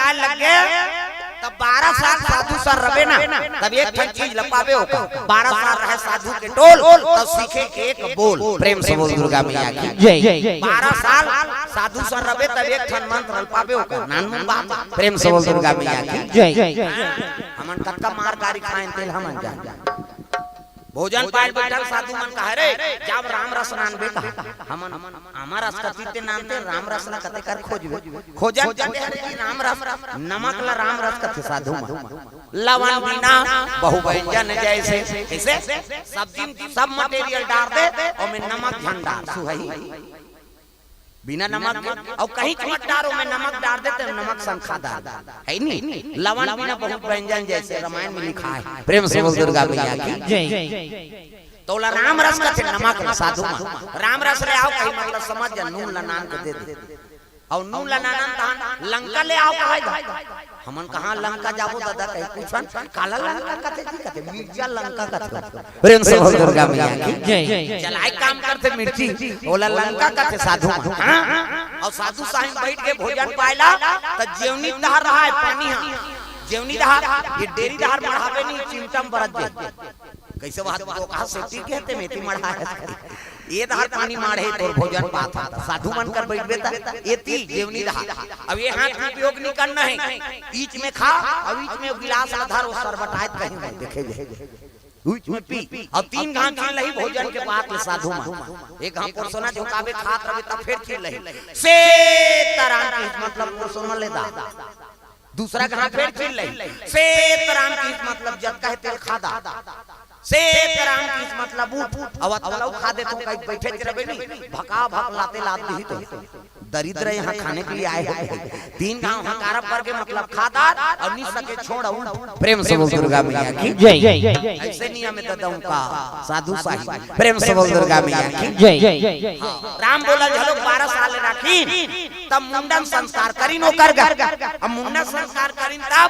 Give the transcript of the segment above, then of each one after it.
बताए लग गए तब 12 साल साधु सर रवे ना तब एक ठन चीज लपावे होगा 12 साल रहे साधु के टोल तब सीखे एक बोल प्रेम से बोल दुर्गा मैया की जय 12 साल साधु सर रवे तब एक ठन मंत्र लपावे होगा नानमुन बात प्रेम से बोल दुर्गा मैया की जय हमन कक्का मार गाड़ी खाएं तेल हमन जा भोजन पाए बैठल साधु मन कहे रे जब राम रस नानबे कहा हमन हमार अस्कतीते नानते राम रस ना कते कर खोजबे खोजन जते रे राम रस नमक ला राम रस कते साधु लवण बिना बहु व्यंजन जैसे ऐसे सब्जी सब मटेरियल डाल दे और में नमक झंडा सुहई बिना नमक और कहीं मत डालो में नमक डाल देते नमक संखादार है नहीं लवण बिना बहुत व्यंजन जैसे रामायण में लिखा है प्रेम से बोल दुर्गा मैया की जय तो राम रस का नमक साधु राम रस ले आओ कहीं मतलब समझ जा नून लनान के दे दे और नून लनान तान लंका ले आओ कहे हमन कहां लंका जाबो दादा कहीं पूछन काला लंका कते की कते मिर्चा लंका कते प्रेम से बोल दुर्गा मैया की जय चलाई काम करते मिर्ची बोला लंका कते साधु और साधु साहिब बैठ के भोजन पाइला त जेवनी दहर रहा है पानी जेवनी दहर ये डेरी दहर बढ़ावे नहीं चिमटम बरत दे कैसे बात को कहा सेफ्टी कहते मेथी मढ़ा है ये दहर पानी मारे तो भोजन पाता साधु मन कर बैठ बेटा एती जेवनी दहर अब ये हाथ उपयोग नहीं करना है बीच में खा और बीच में गिलास आधार और सरबटायत कहीं देखे बीच में पी और 3 घाम खा लही भोजन के बाद ले साधु मन एक घाम पोरसोना झुकावे खात रहे तब फिर खिल लही से तरान मतलब पोरसोना लेदा दूसरा घाम फिर खिल लही से तरान की मतलब जब कहे तेल खादा से तरान की मतलब उठ अब तलौ खा दे तो कहीं बैठे रहे नहीं भका भक लाते लाते ही तो दरिद्र यहाँ खाने के लिए आए हैं 3 गांव हकारा पर के मतलब खादार और नहीं सके छोड़ प्रेम से बोल दुर्गा मैया की जय ऐसे नियम में दादा उनका साधु साहिब प्रेम से बोल दुर्गा मैया की जय राम बोला चलो 12 साल राखी तब मुंडन संस्कार करी नो कर अब मुंडन संस्कार करी तब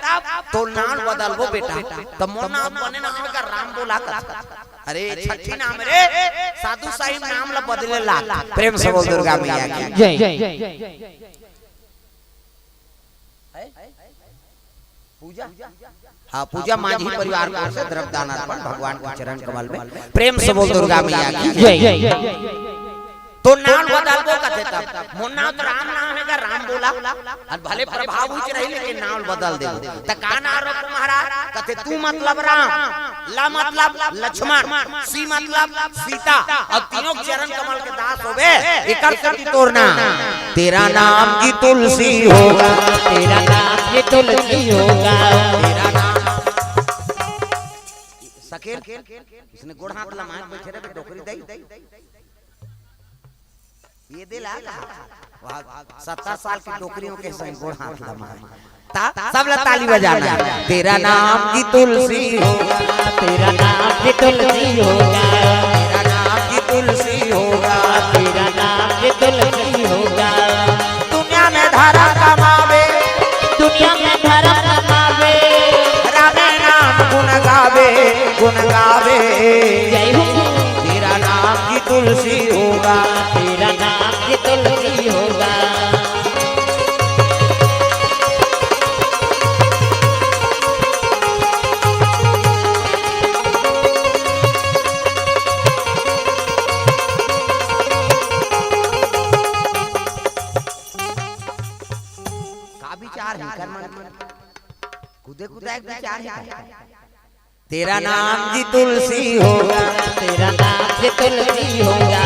तो नाम बदलबो बेटा तब मोर नाम बने ना का राम बोला अरे छठी नाम रे साधु साहिब नाम ला बदले ला प्रेम से बोल दुर्गा मैया की जय पूजा हाँ पूजा माझी परिवार को से द्रव्यदान अर्पण भगवान के चरण कमल में प्रेम से बोल दुर्गा मैया की जय तो नाम बदलबो कथे तब मोर नाम तो राम नाम है का राम बोला और भले प्रभाव उच रही लेकिन नाम बदल दे त का नाम रो महाराज कथे तू मतलब राम ला मतलब लक्ष्मण सी मतलब सीता और तीनों चरण कमल के दास होवे एकर करती तोर नाम तेरा नाम की तुलसी होगा तेरा नाम की तुलसी होगा तेरा नाम सकेल इसने गोड़ हाथ लमाए बैठे रे डोकरी दई ये दिला 70 साल की डोकरियों के संग गोड़ हाथ लमाए सब ताली बजाना तेरा नाम की तुलसी होगा तेरा नाम की तुलसी होगा तेरा नाम की तुलसी होगा तेरा नाम की तुलसी होगा दुनिया में धर्म कमावे दुनिया में धर्म कमावे राम नाम गुण गावे जय हो तेरा नाम की तुलसी होगा तेरा नाम की तुलसी होगा तेरा नाम की तुलसी होगा तेरा नाम की तुलसी होगा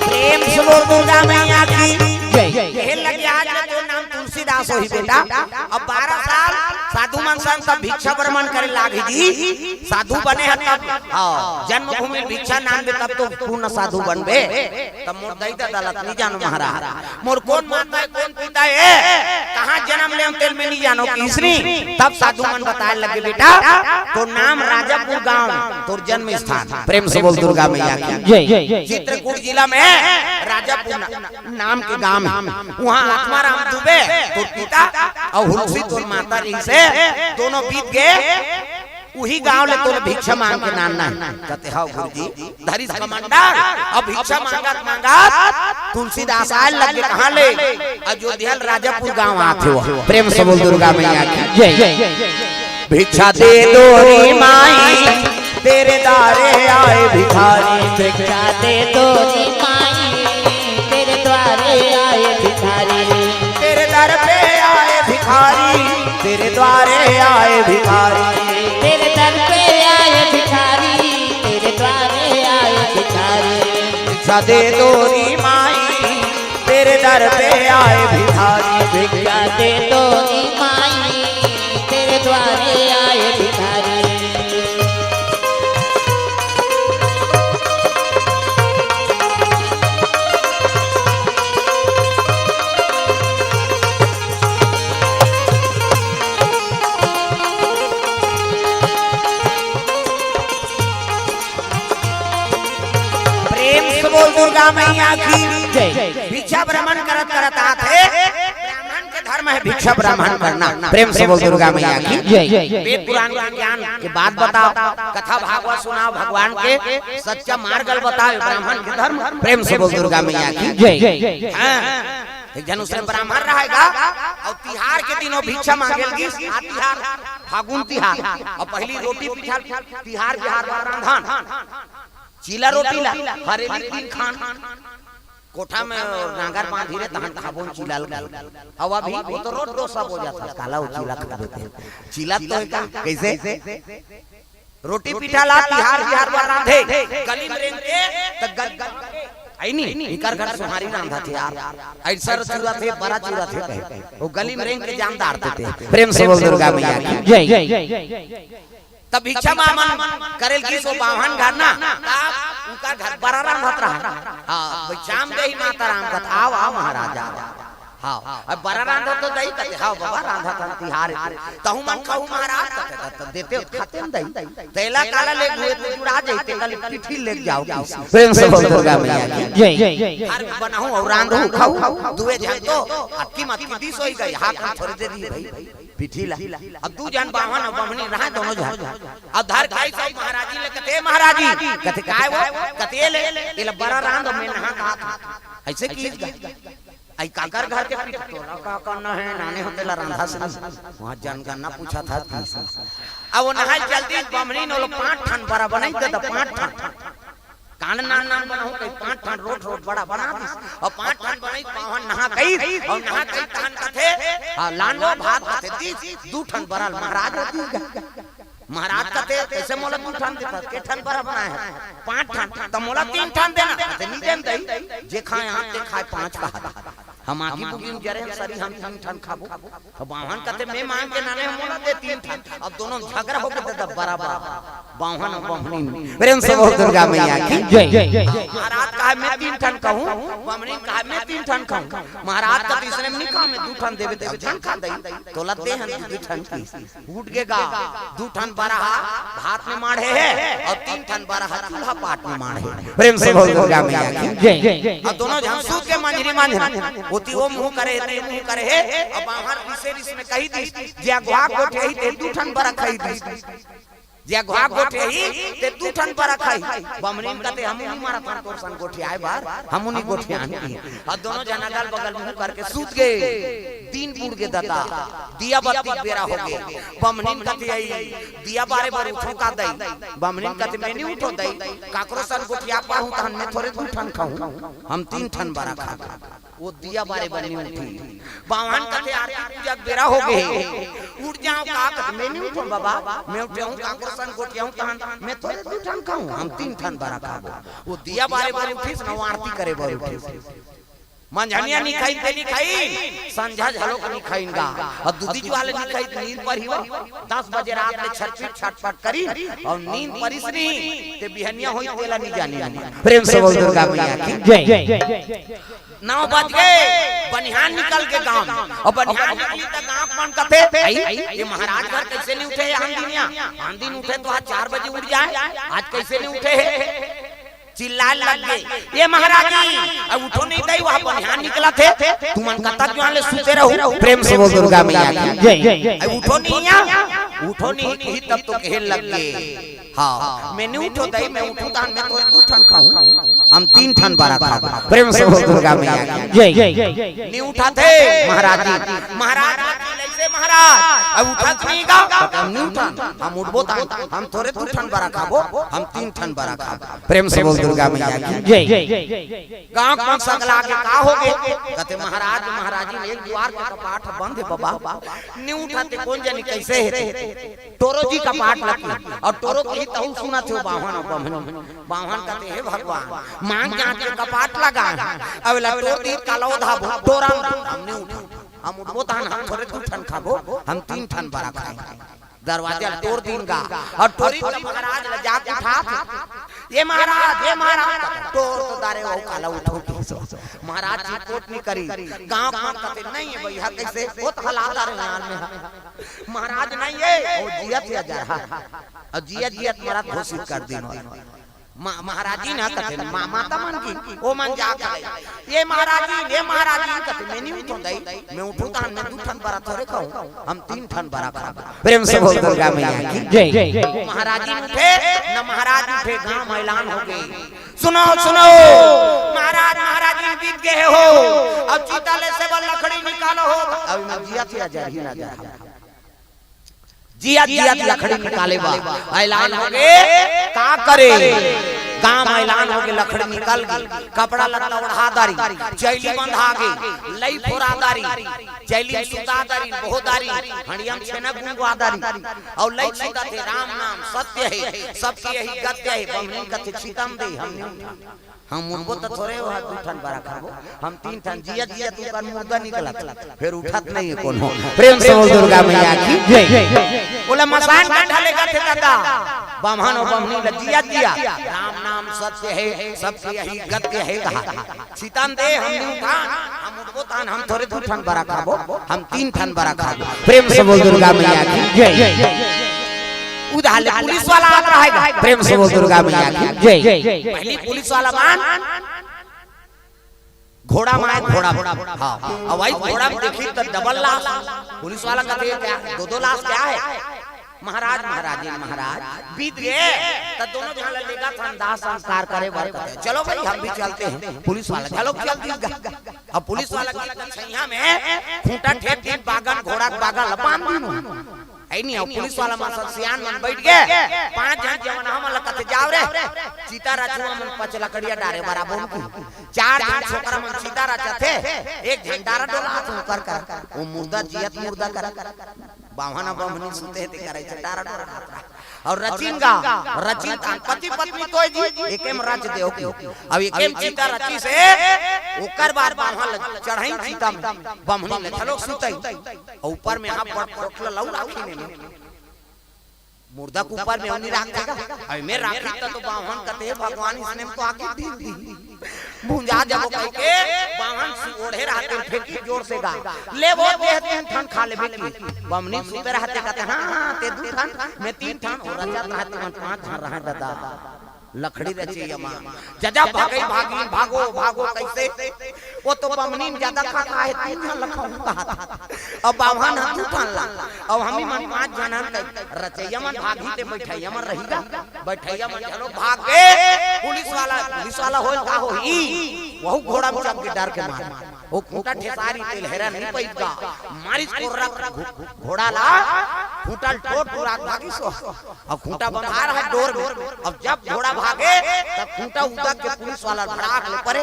प्रेम से बोल दुर्गा मैया की जय लगे आज तो नाम तुलसीदास होई बेटा अब 12 साल साधु मन सन सब भिक्षा भ्रमण करे लागी जी साधु बने हैं तब जन्मभूमि भिक्षा नाम बे तब तो पूर्ण साधु बनबे तब मोर दई दलत नहीं जानो महाराज मोर कौन माता है कौन पिता है कहां जन्म ले तेल में नहीं जानो किसनी तब साधु मन बताए लगे बेटा तो नाम राजापुर गांव तोर जन्म स्थान प्रेम से बोल दुर्गा मैया की जय चित्रकूट जिला में राजापुर नाम के गांव वहां आत्माराम दुबे तोर पिता और हुलसी तोर माता रही से दोनों बीत गए वही गांव ले तो भिक्षा मांग के नाना कहते हां गुरुजी धरी कमांडर अब भिक्षा मांगत मांगत तुलसीदास आए लगे कहां ले अयोध्या राजापुर गांव आथे हो प्रेम से बोल दुर्गा मैया की जय भिक्षा दे दो रे माई तेरे द्वारे आए भिखारी भिक्षा दे दो रे माई तेरे द्वारे आए भिखारी तेरे दर पे आए भिखारी तेरे द्वारे आए भिखारी तेरे दर पे आए भिखारी तेरे द्वारे आए भिखारी भिक्षा दे दो री माई तेरे दर पे आए भिखारी भिक्षा दे दो री माई तेरे द्वारे आए भिखारी बोल दुर्गा मैया की जय भिक्षा ब्राह्मण करत करत आथे ब्राह्मण के धर्म है भिक्षा ब्राह्मण करना प्रेम से बोल दुर्गा मैया की जय वेद पुराण का ज्ञान के बात बताओ कथा भागवत सुनाओ भगवान के सच्चा मार्ग बताओ ब्राह्मण के धर्म प्रेम से बोल दुर्गा मैया की जय हां एक जन उसने ब्राह्मण रहेगा और तिहार के दिनों भिक्षा मांगेलगी तिहार फागुन तिहार और पहली रोटी पिठा तिहार बिहार रांधन चीला रोटी ला हरेली दिन खान कोठा में नागर बांधी रे तहन खाबोन चीला अब अभी वो तो रोट डोसा हो जाता काला चीला खा देते चीला तो कैसे रोटी पिठा ला तिहार बिहार में रांधे गली में रेंगे त आई नहीं इकर घर सुहारी रांधा थे यार ऐसा चूरा थे बड़ा चूरा थे वो गली में रेंग के जानदार थे प्रेम से बोल दुर्गा मैया की जय तब भिक्षा मामन करेल की सो बावन घर ना उनका घर बड़ा राम भत रहा हां शाम दे ही माता राम का आओ आओ महाराजा हां अब बड़ा राम तो दई कहते हां बाबा राधा था तिहार तहु मन कहू महाराज कहते देते खाते न दई तेला काला ले हुए तो जुड़ा जइते कल पिठी ले जाओ प्रेम से बोल दुर्गा मैया की जय हर बनाऊं और रांधू खाऊ दुए जन तो अक्की मत की दिस होई गई हाथ में थोड़ी दे दी भाई पिठीला अब दू जन बावन और बमनी रहा दोनों जन अब धर खाई सब महाराजी ले कहते महाराजी कहते काय वो कहते ले बड़ा रांध में नहा हाथ ऐसे की आई काकर घर के पीठ तोला का करना है नाने होतेला रांधा से वहां जनगणना पूछा था अब वो नहाई जल्दी बमनी नो 5 ठन बड़ा बनाई दे 5 ठन कान नान बनाऊ कई 5 ठन रोट रोट बड़ा बना दी और 5 ठन बनाई पावन नहा गई और नहा गई तहन कथे लानो भात कथे 2 ठन बड़ा महाराज होती महाराज कहते कैसे मोला 2 ठन देता के ठन बड़ा बनाए है 5 ठन त मोला 3 ठन देना कहते नहीं देन दई जे खाए हाथ ते खाए 5 का हम आकी बुगिन जरे सरी हम 3 ठन खाबो अब बावन कहते मैं मांग के नाने मोला दे 3 ठन अब दोनों झगड़ा हो के दे बराबर बावन और बमनी प्रेम से बोल दुर्गा मैया की जय महाराज कहा मैं 3 ठन कहूं बमनी कहा मैं 3 ठन कहूं महाराज का तीसरे में नहीं कहा मैं 2 ठन देवे दे ठन खा दई तो लते हैं 2 ठन की उठ गेगा 2 ठन बड़ा भात में माढ़े है और 3 ठन बड़ा चूल्हा पाट में माढ़े प्रेम से बोल दुर्गा मैया की जय अब दोनों झंसू के मंजरी मांझ होती वो मुंह करे ते मुंह करे है अब बाहर विशेष में कही दी जे गुआ कोठे ही ते 2 ठन बड़ा खाई दी जे गुआ कोठे ही ते 2 ठन बड़ा खाई बमनी कहते हम नहीं मारा था तोर सन कोठे आए बार हम उन्हीं कोठे आनी और दोनों जना अगल बगल मुंह करके सूत गए 3 बूढ़ के दाता दिया बत्ती बेरा हो गए बमनी कहते आई दिया बारे बारे उठो का दई बमनी कहते मैं नहीं उठो दई काकरो सन कोठिया पाहू तहन मैं थोड़े 2 ठन खाऊं हम 3 ठन बड़ा खा वो दिया बारे बनी उठी बावन कहते आरती पूजा बेरा हो गए उठ जाओ का मैं नहीं उठूं बाबा मैं उठ जाऊं काकरो सन कोठिया हूं तहन मैं थोड़े 2 ठन खाऊं हम 3 ठन बड़ा खाबो वो दिया बारे बारे उठी न आरती करे बारे उठी मंझनिया नहीं खाई ते नहीं खाई संझा झलोक नहीं खाईंगा और दूधी जो वाले नहीं खाई नींद पर ही 10 बजे रात में छटपट करी और नींद परिसरी ते बिहनिया होई तेला नहीं जानी प्रेम से बोल दुर्गा मैया की जय 9 बज गए बनिहान निकल के गांव और बनिहान निकली त गांव कौन कहते ये महाराज घर कैसे नहीं उठे हम दिन उठे तो आज 4 बजे उठ जाए आज कैसे नहीं उठे चिल्ला लग गए ये महाराजी अब उठो नहीं दई वहां बनिहान निकला थे तुम मन कता क्यों ले सुते रहो प्रेम से बोल दुर्गा मैया की जय उठो नहीं उठो नहीं की तब तो खेल लग गए। हाँ मैं नहीं उठो दई मैं उठू तान मैं तो 2 ठन खाऊं हम 3 ठन बारा खाओ। प्रेम से बोल दुर्गा मैया की जय। नहीं उठाते महाराज जी ऐसे महाराज अब उठत नहीं का हम नहीं उठा हम उठबो तान हम थोड़े 2 ठन बारा खाबो हम 3 ठन बारा खाबो। प्रेम से बोल दुर्गा मैया की जय। गांव कौन सगला के का होगे कहते महाराज महाराजी ने एक द्वार का कपाट बंद है बाबा नहीं उठाते कौन जाने कैसे है टोरो जी का पाट लगी और टोरो की तहु सुना थे बाहन बाहन कहते हैं भगवान मांग जांच के कपाट लगा अब लटो दी कालो धाबो टोरा हमने उठा हम उठबो तान हम थोड़े 2 ठन खाबो हम 3 ठन बड़ा खाएंगे। दरवाजा तोड़ देंगा और टोरी तो महाराज ले जाके उठा ये महाराज टोर तो दारे वो काला उठो महाराज जी कोट नहीं करी गांव गांव कहते नहीं है भैया कैसे बहुत हलादा रे लाल में महाराज नहीं है वो जियत या जा और जियत महाराज घोषित कर देनो महाराज जी ना कहते माता मन की वो मन जा के ये महाराज जी कहते मैं नहीं उठूं दई मैं उठूं तान मैं 2 ठन बरा थोड़े खाऊं हम 3 ठन बरा खाबो। प्रेम से बोल दुर्गा मैया की जय। महाराज जी उठे न महाराज उठे गांव ऐलान हो गई सुनो महाराज जी बीत गए हो अब चीताले से बल लकड़ी निकालो हो अब मैं जिया थे जा ही ना जा जिया लकड़ी निकाले बा ऐलान हो गए का करे गांव ऐलान हो गए लकड़ी निकल गई कपड़ा लत्ता ओढ़ादारी चैली बंधा गई लई फोरादारी चैली सुतादारी बहुदारी हड़ियम छेना गुंगवादारी और लई सीता थे राम नाम सत्य है सबकी यही गत्य है बमनी कथे सीतम दे हम उनको तो थोड़े 2 ठन बरा खाबो हम 3 ठन जिया तू कर मुर्दा निकला फिर उठत नहीं है कोनो। प्रेम से बोल दुर्गा मैया की जय। बोला मसान का ढले का थे दादा बामहन और बमनी जिया राम नाम सत्य है सबकी यही गत्य है कहा सीतम दे हम नहीं उठा हम उठबो तान हम थोड़े 2 ठन बरा खाबो हम 3 ठन बरा खाबो। प्रेम से बोल दुर्गा मैया की जय। उधर पुलिस वाला आ रहा है। प्रेम से बोल दुर्गा मैया की जय। पहली पुलिस वाला मान घोड़ा माए घोड़ा हाँ और वही घोड़ा देखी तो डबल लाश पुलिस वाला कहते क्या 2 लाश क्या है महाराज बीत गए तो दोनों जहां लेगा अंदाज संस्कार करे बार कहते चलो भाई हम भी चलते हैं। पुलिस वाला चलो चलती अब पुलिस वाला की छैया में खूंटा ठेप ठेप बागन घोड़ा बागन लपान दीनो ऐ नहीं पुलिस वाला मन सियान मन बैठ गए 5 जन जवन हम लकते जाव रे सीता राजुआ मन 5 लकड़िया डारे बराबर को 4 जन छोकरा मन सीता राजा थे एक झंडारा डोला हाथ कर वो मुर्दा जियत मुर्दा कर बावना ब्राह्मणी सुते थे करे झंडारा डोला और रचिंगा पति पत्नी तो जी एकेम राज देव के अब एकेम सीता रची से ओकर बार बाहन चढ़ाई सीता ब्राह्मणी ले चलो सुतई ऊपर में आप पटल लौ राखी ने मुर्दा के ऊपर में उन्हीं राख देगा अभी मैं राखी तो बाहन कहते भगवान इसने तो आके दी भूंजा जब कह के बाहन से ओढ़े रहते फेंकी जोर से गा ले वो देहते हैं ठन खा ले बेटी बमनी सुते रहते कहते हां ते 2 ठन मैं 3 ठन और रचा रहते मन 5 ठन रहा दादा लकड़ी रची यमा जजा भागो कैसे वो तो बमनी में ज्यादा खा है 3 ठन लखा कहा अब बाहन हाथ उठान ला अब हम ही मन 5 जन रचैया मन भागी ते बैठैया मन रहीगा बैठैया मन चलो भाग के पुलिस वाला होल का होई वहु घोड़ा में चढ़ के डर के मार वो खूंटा ठेसारी तेल हेरा नहीं पैगा मारिस को घोड़ा ला खूंटा टोट पूरा भागी सो अब खूंटा बंधा रहा है डोर में अब जब घोड़ा भागे तब खूंटा उदा के पुलिस वाला भड़ाक ले परे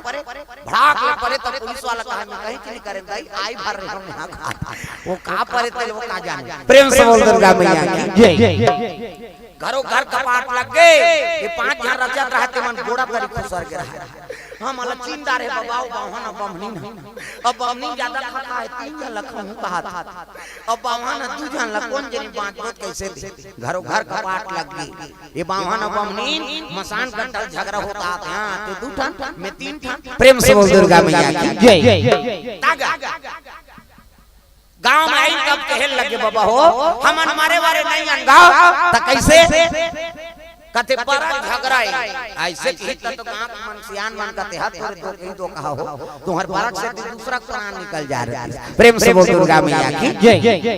तब पुलिस वाला कहा मैं कहीं नहीं करे भाई आई भर रहे हम यहां वो कहां परे तेल वो का जाने। प्रेम से बोल दुर्गा मैया की जय। घरों घर कपाट लग गए ये 5 जन रचत रहते मन घोड़ा करी खुसर के रहा हम अलग चिंता रे बाबा बाहन बमनी अब बमनी ज्यादा खा है 3 जन लखा हूं कहा अब बाहन 2 जन ल कौन जनी बात बोत कैसे दे घरों घर कपाट लग गई ये बाहन बमनी मसान कंटल झगड़ा होता हां ते 2 ठन मैं 3 ठन। प्रेम से बोल दुर्गा मैया की जय। गांव में आई तब कहल लगे बाबा हो हम हमारे बारे नहीं अनगाओ त कैसे कते पर झगड़ा ऐसे की तो गांव मन सियान मन कहते हाथ पर 2 कहा हो तुम्हारे बारक से दूसरा प्राण निकल जा रहा है। प्रेम से बोल दुर्गा मैया की जय।